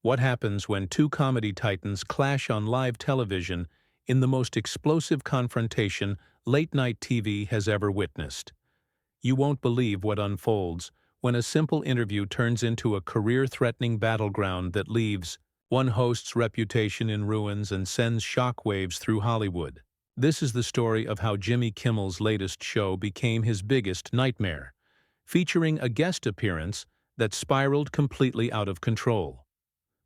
What happens when two comedy titans clash on live television in the most explosive confrontation late-night TV has ever witnessed? You won't believe what unfolds when a simple interview turns into a career-threatening battleground that leaves one host's reputation in ruins and sends shockwaves through Hollywood. This is the story of how Jimmy Kimmel's latest show became his biggest nightmare, featuring a guest appearance that spiraled completely out of control.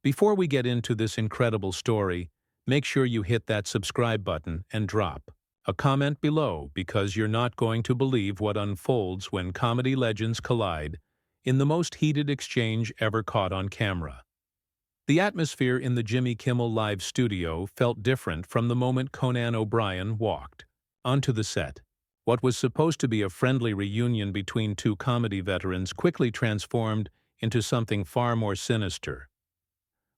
Before we get into this incredible story, make sure you hit that subscribe button and drop a comment below, because you're not going to believe what unfolds when comedy legends collide in the most heated exchange ever caught on camera. The atmosphere in the Jimmy Kimmel live studio felt different from the moment Conan O'Brien walked onto the set. What was supposed to be a friendly reunion between two comedy veterans quickly transformed into something far more sinister.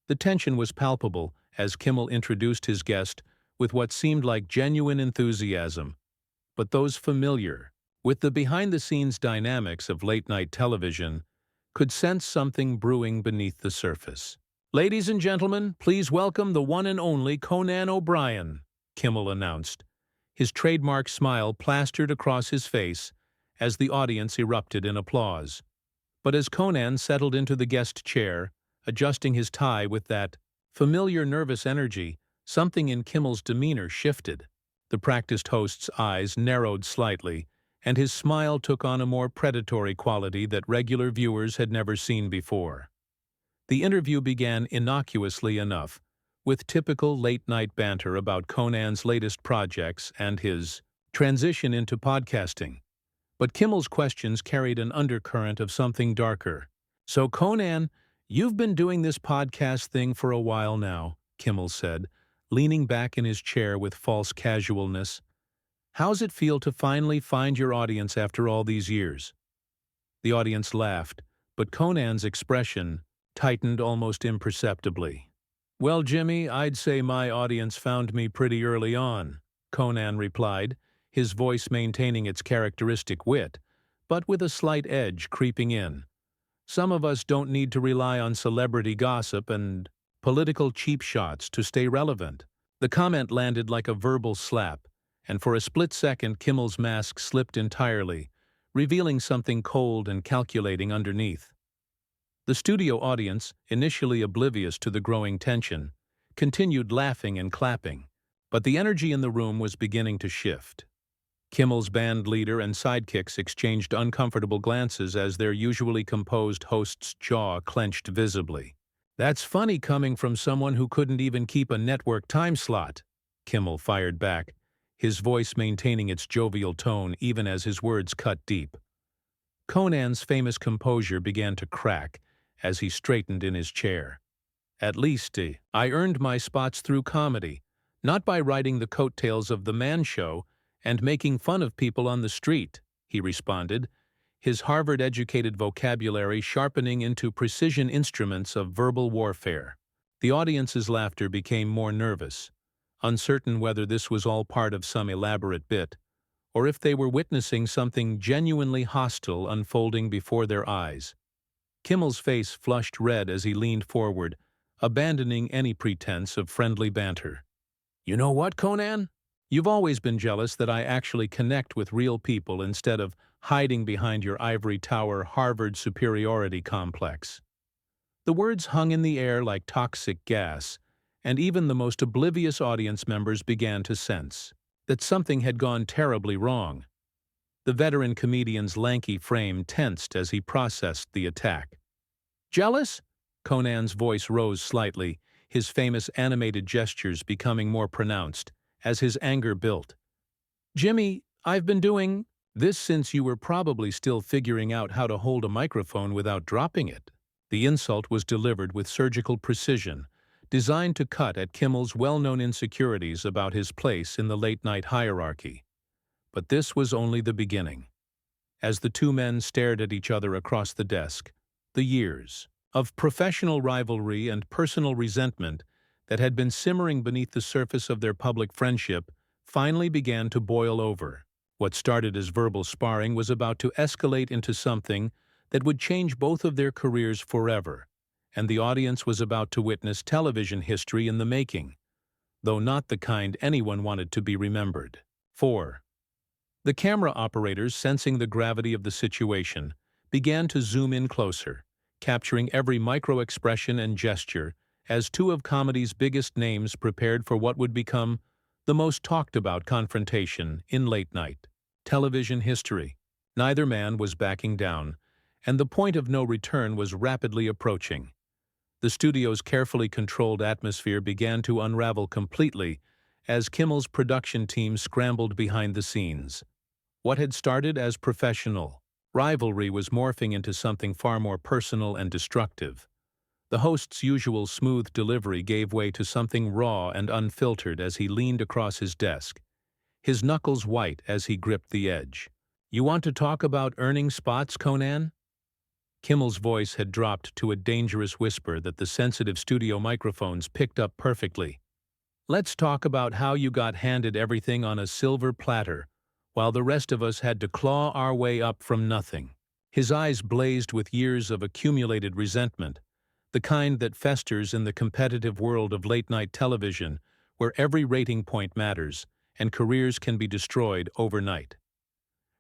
The tension was palpable as Kimmel introduced his guest with what seemed like genuine enthusiasm, but those familiar with the behind-the-scenes dynamics of late-night television could sense something brewing beneath the surface. "Ladies and gentlemen, please welcome the one and only Conan O'Brien," Kimmel announced, his trademark smile plastered across his face as the audience erupted in applause. But as Conan settled into the guest chair, adjusting his tie with that familiar nervous energy, something in Kimmel's demeanor shifted. The practiced host's eyes narrowed slightly, and his smile took on a more predatory quality that regular viewers had never seen before. The interview began innocuously enough, with typical late-night banter about Conan's latest projects and his transition into podcasting. But Kimmel's questions carried an undercurrent of something darker. "So Conan, you've been doing this podcast thing for a while now," Kimmel said, leaning back in his chair with false casualness. "How's it feel to finally find your audience after all these years?" The audience laughed, but Conan's expression tightened almost imperceptibly. "Well, Jimmy, I'd say my audience found me pretty early on," Conan replied, his voice maintaining its characteristic wit, but with a slight edge creeping in. "Some of us don't need to rely on celebrity gossip and political cheap shots to stay relevant." The comment landed like a verbal slap, and for a split second Kimmel's mask slipped entirely, revealing something cold and calculating underneath. The studio audience, initially oblivious to the growing tension, continued laughing and clapping, but the energy in the room was beginning to shift. Kimmel's band leader and sidekicks exchanged uncomfortable glances as their usually composed host's jaw clenched visibly. "That's funny coming from someone who couldn't even keep a network time slot," Kimmel fired back, his voice maintaining its jovial tone even as his words cut deep. Conan's famous composure began to crack as he straightened in his chair. "At least, I earned my spots through comedy, not by riding the coattails of the Man Show and making fun of people on the street," he responded, his Harvard-educated vocabulary sharpening into precision instruments of verbal warfare. The audience's laughter became more nervous, uncertain whether this was all part of some elaborate bit, or if they were witnessing something genuinely hostile unfolding before their eyes. Kimmel's face flushed red as he leaned forward, abandoning any pretense of friendly banter. "You know what, Conan? You've always been jealous that I actually connect with real people instead of hiding behind your ivory tower Harvard superiority complex." The words hung in the air like toxic gas, and even the most oblivious audience members began to sense that something had gone terribly wrong. The veteran comedian's lanky frame tensed as he processed the attack. "Jealous?" Conan's voice rose slightly, his famous animated gestures becoming more pronounced as his anger built. "Jimmy, I've been doing this since you were probably still figuring out how to hold a microphone without dropping it." The insult was delivered with surgical precision, designed to cut at Kimmel's well-known insecurities about his place in the late-night hierarchy. But this was only the beginning. As the two men stared at each other across the desk, the years of professional rivalry and personal resentment that had been simmering beneath the surface of their public friendship finally began to boil over. What started as verbal sparring was about to escalate into something that would change both of their careers forever, and the audience was about to witness television history in the making, though not the kind anyone wanted to be remembered. 4. The camera operators, sensing the gravity of the situation, began to zoom in closer, capturing every micro-expression and gesture as two of comedy's biggest names prepared for what would become the most talked-about confrontation in late-night television history. Neither man was backing down, and the point of no return was rapidly approaching. The studio's carefully controlled atmosphere began to unravel completely as Kimmel's production team scrambled behind the scenes. What had started as professional rivalry was morphing into something far more personal and destructive. The host's usual smooth delivery gave way to something raw and unfiltered as he leaned across his desk, his knuckles white as he gripped the edge. "You want to talk about earning spots, Conan?" Kimmel's voice had dropped to a dangerous whisper that the sensitive studio microphones picked up perfectly. "Let's talk about how you got handed everything on a silver platter, while the rest of us had to claw our way up from nothing." His eyes blazed with years of accumulated resentment, the kind that festers in the competitive world of late-night television, where every rating point matters and careers can be destroyed overnight.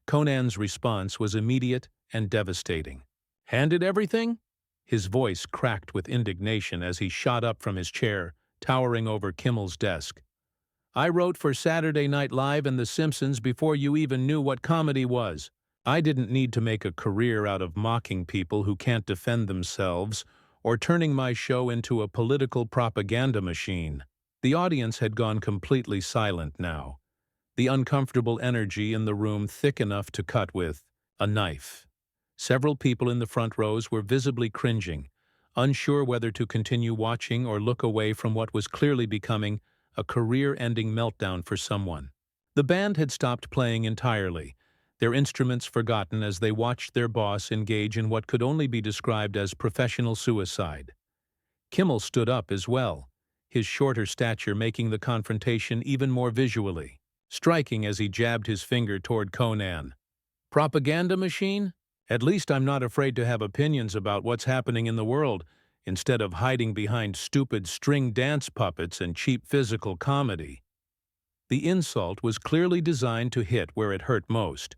Conan's response was immediate and devastating. "Handed everything?" His voice cracked with indignation as he shot up from his chair, towering over Kimmel's desk. "I wrote for Saturday Night Live and The Simpsons before you even knew what comedy was. I didn't need to make a career out of mocking people who can't defend themselves or turning my show into a political propaganda machine." The audience had gone completely silent now, the uncomfortable energy in the room thick enough to cut with a knife. Several people in the front rows were visibly cringing, unsure whether to continue watching or look away from what was clearly becoming a career-ending meltdown for someone. The band had stopped playing entirely, their instruments forgotten as they watched their boss engage in what could only be described as professional suicide. Kimmel stood up as well, his shorter stature making the confrontation even more visually striking as he jabbed his finger toward Conan. "Propaganda machine? At least I'm not afraid to have opinions about what's happening in the world, instead of hiding behind stupid string dance puppets and cheap physical comedy." The insult was clearly designed to hit where it hurt most.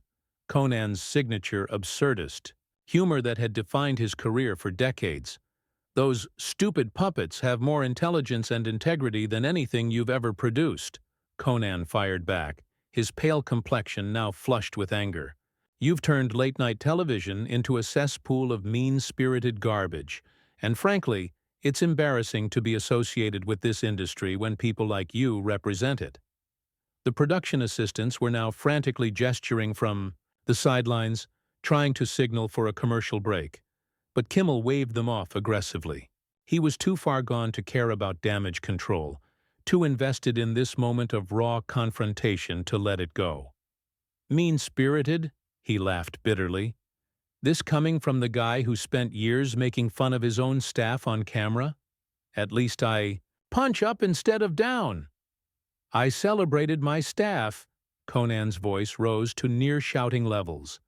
Conan's signature absurdist humor that had defined his career for decades. "Those stupid puppets have more intelligence and integrity than anything you've ever produced," Conan fired back, his pale complexion now flushed with anger. "You've turned late-night television into a cesspool of mean-spirited garbage, and frankly, it's embarrassing to be associated with this industry when people like you represent it." The production assistants were now frantically gesturing from the sidelines, trying to signal for a commercial break, but Kimmel waved them off aggressively. He was too far gone to care about damage control, too invested in this moment of raw confrontation to let it go. "Mean-spirited?" he laughed bitterly. "This coming from the guy who spent years making fun of his own staff on camera? At least I punch up instead of down. I celebrated my staff." Conan's voice rose to near-shouting levels.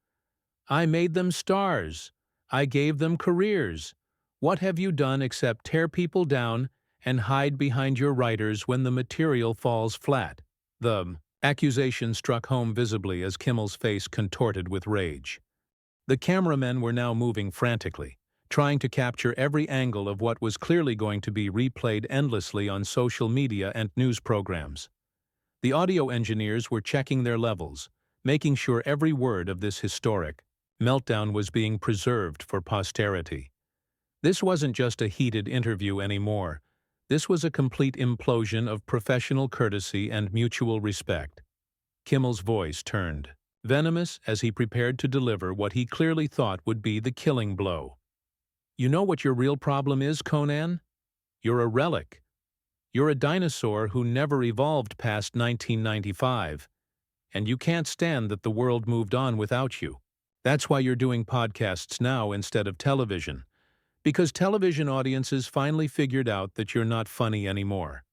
"I made them stars. I gave them careers. What have you done except tear people down and hide behind your writers when the material falls flat?" The accusation struck home visibly as Kimmel's face contorted with rage. The cameramen were now moving frantically, trying to capture every angle of what was clearly going to be replayed endlessly on social media and news programs. The audio engineers were checking their levels, making sure every word of this historic meltdown was being preserved for posterity. This wasn't just a heated interview anymore. This was a complete implosion of professional courtesy and mutual respect. Kimmel's voice turned venomous as he prepared to deliver what he clearly thought would be the killing blow. "You know what your real problem is, Conan? You're a relic. You're a dinosaur who never evolved past 1995, and you can't stand that the world moved on without you. That's why you're doing podcasts now instead of television, because television audiences finally figured out that you're not funny anymore."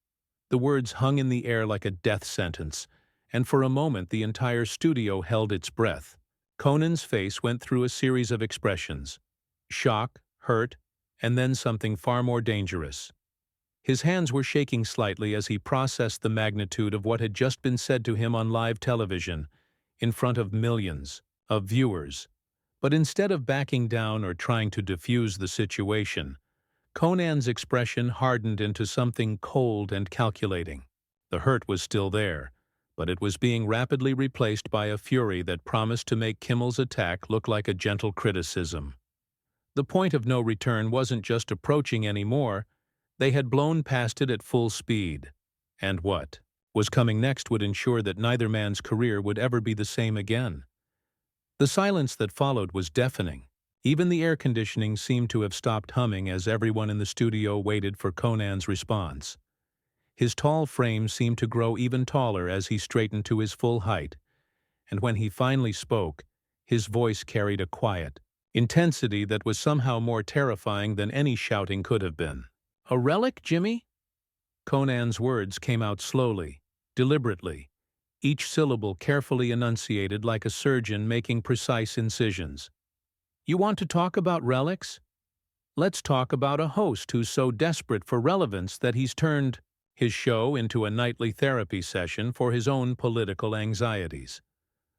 The words hung in the air like a death sentence, and for a moment the entire studio held its breath. Conan's face went through a series of expressions: shock, hurt, and then something far more dangerous. His hands were shaking slightly as he processed the magnitude of what had just been said to him on live television, in front of millions of viewers. But instead of backing down or trying to defuse the situation, Conan's expression hardened into something cold and calculating. The hurt was still there, but it was being rapidly replaced by a fury that promised to make Kimmel's attack look like a gentle criticism. The point of no return wasn't just approaching anymore, they had blown past it at full speed. And what was coming next would ensure that neither man's career would ever be the same again. The silence that followed was deafening. Even the air conditioning seemed to have stopped humming as everyone in the studio waited for Conan's response. His tall frame seemed to grow even taller as he straightened to his full height, and when he finally spoke, his voice carried a quiet intensity that was somehow more terrifying than any shouting could have been. "A relic, Jimmy?" Conan's words came out slowly, deliberately, each syllable carefully enunciated like a surgeon making precise incisions. "You want to talk about relics? Let's talk about a host who's so desperate for relevance that he's turned his show into a nightly therapy session for his own political anxieties.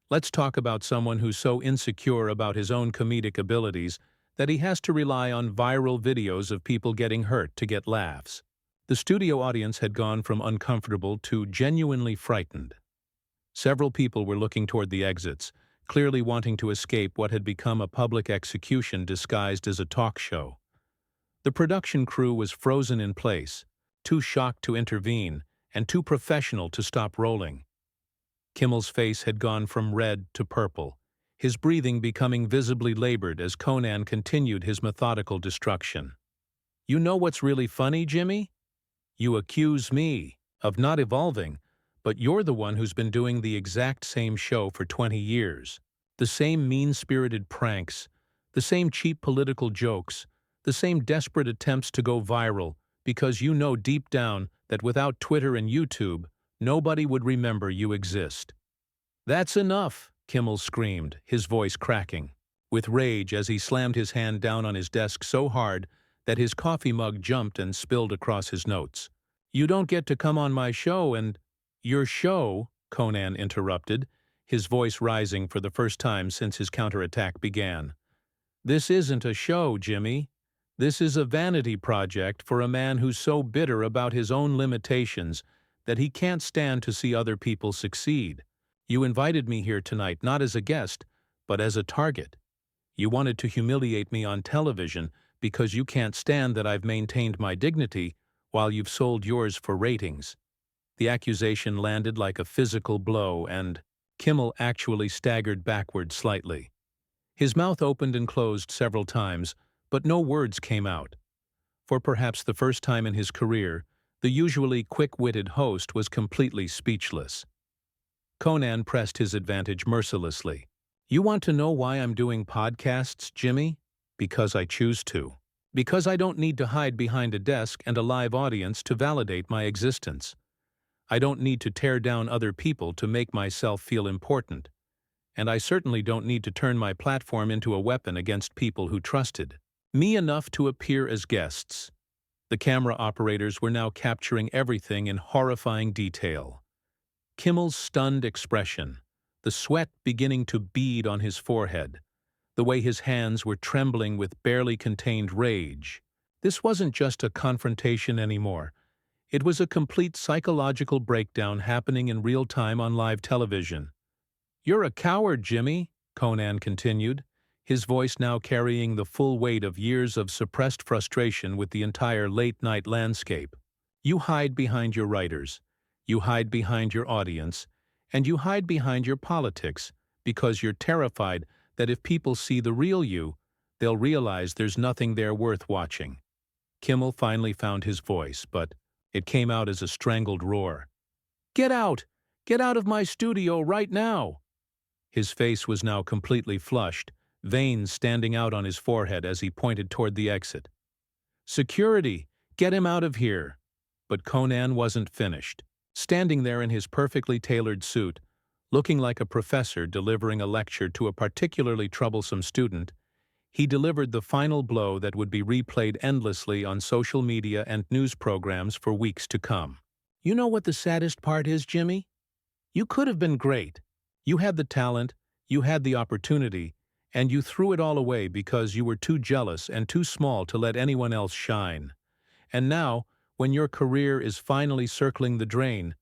Let's talk about someone who's so insecure about his own comedic abilities that he has to rely on viral videos of people getting hurt to get laughs." The studio audience had gone from uncomfortable to genuinely frightened. Several people were looking toward the exits, clearly wanting to escape what had become a public execution disguised as a talk show. The production crew was frozen in place, too shocked to intervene and too professional to stop rolling. Kimmel's face had gone from red to purple, his breathing becoming visibly labored as Conan continued his methodical destruction. "You know what's really funny, Jimmy? You accuse me of not evolving, but you're the one who's been doing the exact same show for 20 years. The same mean-spirited pranks, the same cheap political jokes, the same desperate attempts to go viral, because you know deep down that without Twitter and YouTube, nobody would remember you exist." "That's enough," Kimmel screamed, his voice cracking, with rage as he slammed his hand down on his desk so hard that his coffee mug jumped and spilled across his notes. "You don't get to come on my show and—" "Your show," Conan interrupted, his voice rising for the first time since his counterattack began. "This isn't a show, Jimmy. This is a vanity project for a man who's so bitter about his own limitations that he can't stand to see other people succeed. You invited me here tonight not as a guest, but as a target. You wanted to humiliate me on television because you can't stand that I've maintained my dignity while you've sold yours for ratings." The accusation landed like a physical blow, and Kimmel actually staggered backward slightly. His mouth opened and closed several times, but no words came out. For perhaps the first time in his career, the usually quick-witted host was completely speechless. Conan pressed his advantage mercilessly. "You want to know why I'm doing podcasts, Jimmy? Because I choose to. Because I don't need to hide behind a desk and a live audience to validate my existence. I don't need to tear down other people to make myself feel important. And I certainly don't need to turn my platform into a weapon against people who trusted me enough to appear as guests." The camera operators were now capturing everything in horrifying detail. Kimmel's stunned expression, the sweat beginning to bead on his forehead, the way his hands were trembling with barely contained rage. This wasn't just a confrontation anymore. It was a complete psychological breakdown happening in real time on live television. "You're a coward, Jimmy," Conan continued, his voice now carrying the full weight of years of suppressed frustration with the entire late-night landscape. "You hide behind your writers, you hide behind your audience, and you hide behind your politics because you're terrified that if people see the real you, they'll realize there's nothing there worth watching." Kimmel finally found his voice, but it came out as a strangled roar. "Get out! Get out of my studio right now!" His face was now completely flushed, veins standing out on his forehead as he pointed toward the exit. "Security! Get him out of here!" But Conan wasn't finished. Standing there in his perfectly tailored suit, looking like a professor delivering a lecture to a particularly troublesome student, He delivered the final blow that would be replayed endlessly on social media and news programs for weeks to come. You know what the saddest part is, Jimmy? You could have been great. You had the talent, you had the opportunity, and you threw it all away because you were too jealous and too small to let anyone else shine. And now, when your career is finally circling the drain,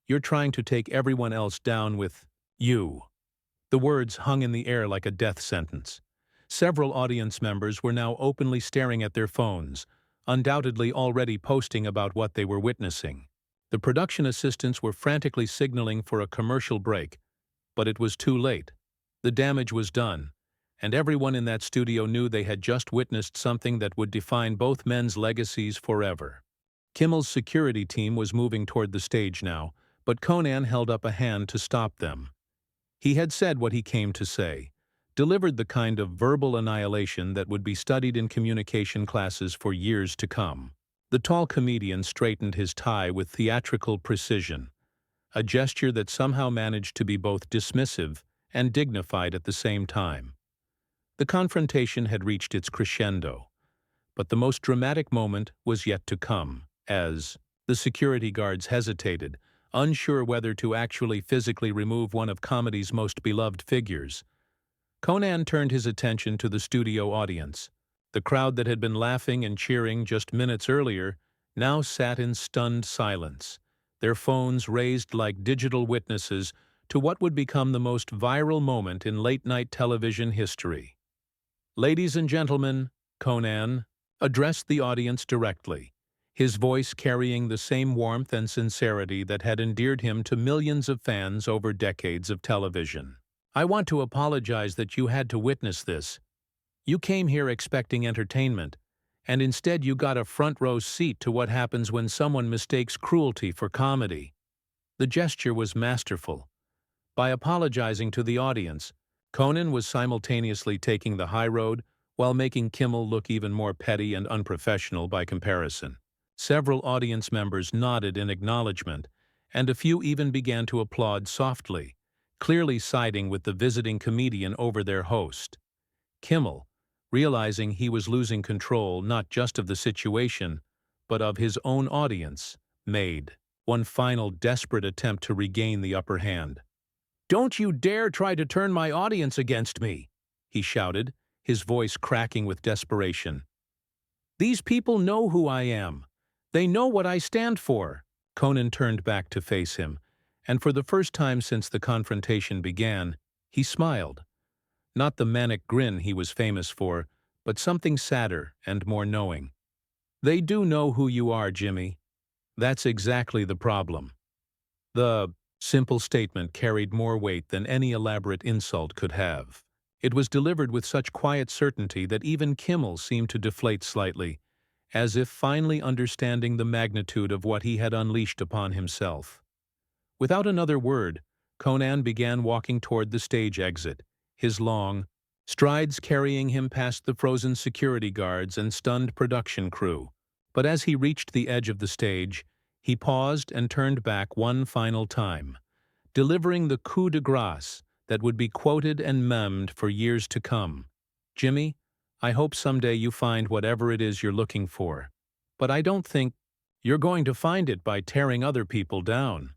you're trying to take everyone else down with you. The words hung in the air like a death sentence. Several audience members were now openly staring at their phones, undoubtedly already posting about what they were witnessing. The production assistants were frantically signaling for a commercial break, but it was too late. The damage was done, and everyone in that studio knew they had just witnessed something that would define both men's legacies forever. Kimmel's security team was moving toward the stage now, but Conan held up a hand to stop them. He had said what he came to say, delivered the kind of verbal annihilation that would be studied in communication classes for years to come. The tall comedian straightened his tie with theatrical precision, a gesture that somehow managed to be both dismissive and dignified at the same time. The confrontation had reached its crescendo, but the most dramatic moment was yet to come, as the security guards hesitated, unsure whether to actually physically remove one of comedy's most beloved figures. Conan turned his attention to the studio audience. The crowd that had been laughing and cheering just minutes earlier now sat in stunned silence, their phones raised like digital witnesses to what would become the most viral moment in late-night television history. "Ladies and gentlemen," Conan addressed the audience directly, his voice carrying the same warmth and sincerity that had endeared him to millions of fans over decades of television. "I want to apologize that you had to witness this. You came here expecting entertainment, and instead you got a front-row seat to what happens when someone mistakes cruelty for comedy." The gesture was masterful. By apologizing to the audience, Conan was simultaneously taking the high road while making Kimmel look even more petty and unprofessional by comparison. Several audience members nodded in acknowledgement, and a few even began to applaud softly, clearly siding with the visiting comedian over their host. Kimmel, realizing he was losing control not just of the situation, but of his own audience, made one final desperate attempt to regain the upper hand. "Don't you dare try to turn my audience against me!" he shouted, his voice cracking with desperation. "These people know who I am. They know what I stand for." Conan turned back to face him, and for the first time since the confrontation began, he smiled. Not the manic grin he was famous for, but something sadder and more knowing. "They do know who you are, Jimmy. That's exactly the problem." The simple statement carried more weight than any elaborate insult could have. It was delivered with such quiet certainty that even Kimmel seemed to deflate slightly, as if finally understanding the magnitude of what he had unleashed upon himself. Without another word, Conan began walking toward the stage exit, his long strides carrying him past the frozen security guards and stunned production crew. But as he reached the edge of the stage, he paused and turned back one final time, delivering the coup de grace that would be quoted and memed for years to come. "Jimmy, I hope someday you find whatever it is you're looking for. But I don't think you're going to find it by tearing other people down."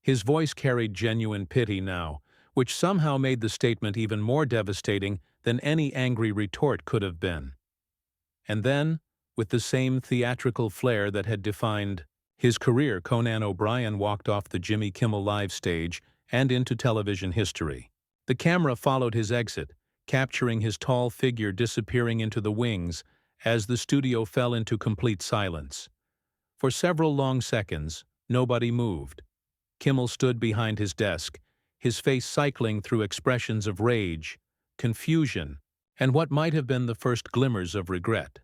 His voice carried genuine pity now, which somehow made the statement even more devastating than any angry retort could have been. And then, with the same theatrical flair that had defined his career, Conan O'Brien walked off the Jimmy Kimmel Live stage and into television history. The camera followed his exit, capturing his tall figure disappearing into the wings as the studio fell into complete silence. For several long seconds, nobody moved. Kimmel stood behind his desk, his face cycling through expressions of rage, confusion, and what might have been the first glimmers of regret.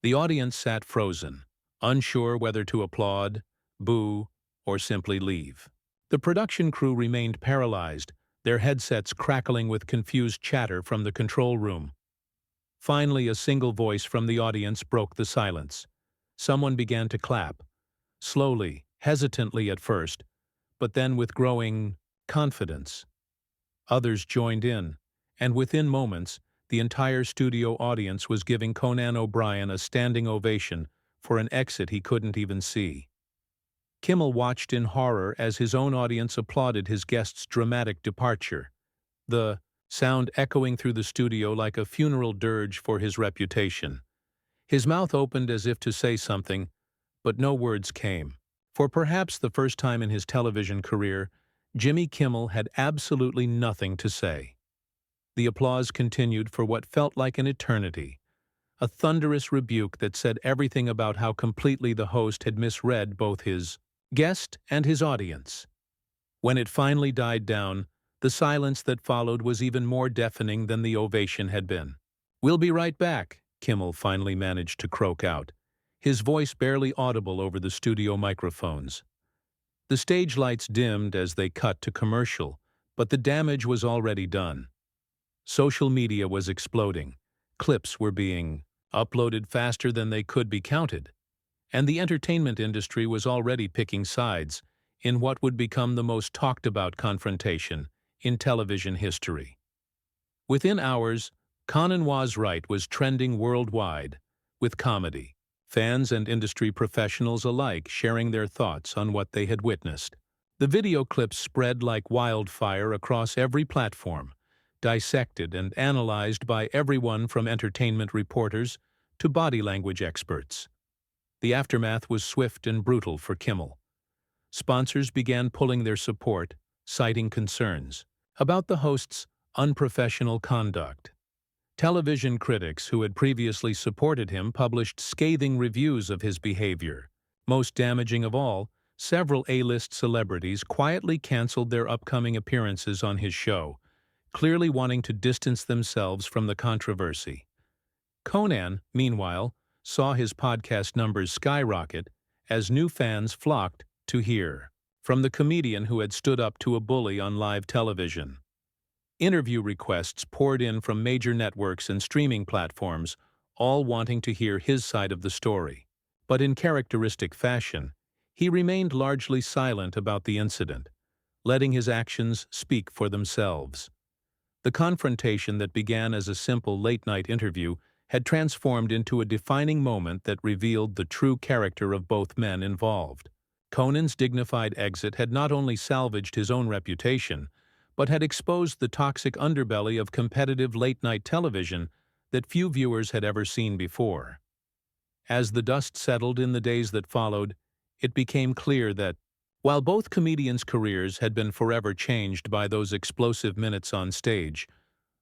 The audience sat frozen, unsure whether to applaud, boo, or simply leave. The production crew remained paralyzed, their headsets crackling with confused chatter from the control room. Finally, a single voice from the audience broke the silence. Someone began to clap, slowly, hesitantly at first, but then with growing confidence. Others joined in, and within moments, the entire studio audience was giving Conan O'Brien a standing ovation for an exit he couldn't even see. Kimmel watched in horror as his own audience applauded his guest's dramatic departure, the sound echoing through the studio like a funeral dirge for his reputation. His mouth opened as if to say something, but no words came. For perhaps the first time in his television career, Jimmy Kimmel had absolutely nothing to say. The applause continued for what felt like an eternity, a thunderous rebuke that said everything about how completely the host had misread both his guest and his audience. When it finally died down, the silence that followed was even more deafening than the ovation had been. "We'll be right back," Kimmel finally managed to croak out, his voice barely audible over the studio microphones. The stage lights dimmed as they cut to commercial, but the damage was already done. Social media was exploding, clips were being uploaded faster than they could be counted, and the entertainment industry was already picking sides in what would become the most talked-about confrontation in television history. Within hours, Conan was Right was trending worldwide with comedy, fans and industry professionals alike sharing their thoughts on what they had witnessed. The video clips spread like wildfire across every platform, dissected and analyzed by everyone from entertainment reporters to body language experts. The aftermath was swift and brutal for Kimmel. Sponsors began pulling their support, citing concerns about the host's unprofessional conduct. Television critics who had previously supported him published scathing reviews of his behavior. Most damaging of all, several A-list celebrities quietly canceled their upcoming appearances on his show, clearly wanting to distance themselves from the controversy. Conan, meanwhile, saw his podcast numbers skyrocket as new fans flocked to hear from the comedian who had stood up to a bully on live television. Interview requests poured in from major networks and streaming platforms, all wanting to hear his side of the story. But in characteristic fashion, he remained largely silent about the incident, letting his actions speak for themselves. The confrontation that began as a simple late-night interview had transformed into a defining moment that revealed the true character of both men involved. Conan's dignified exit had not only salvaged his own reputation, but had exposed the toxic underbelly of competitive late-night television that few viewers had ever seen before. As the dust settled in the days that followed, it became clear that, while both comedians' careers had been forever changed by those explosive minutes on stage,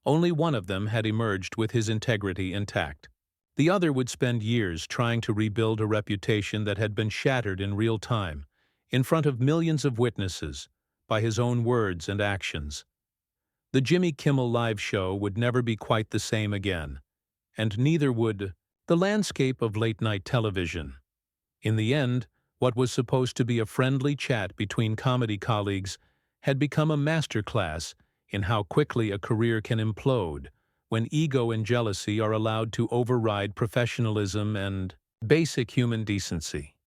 only one of them had emerged with his integrity intact. The other would spend years trying to rebuild a reputation that had been shattered in real time, in front of millions of witnesses, by his own words and actions. The Jimmy Kimmel live show would never be quite the same again, and neither would the landscape of late-night television. In the end, what was supposed to be a friendly chat between comedy colleagues had become a masterclass in how quickly a career can implode when ego and jealousy are allowed to override professionalism and basic human decency.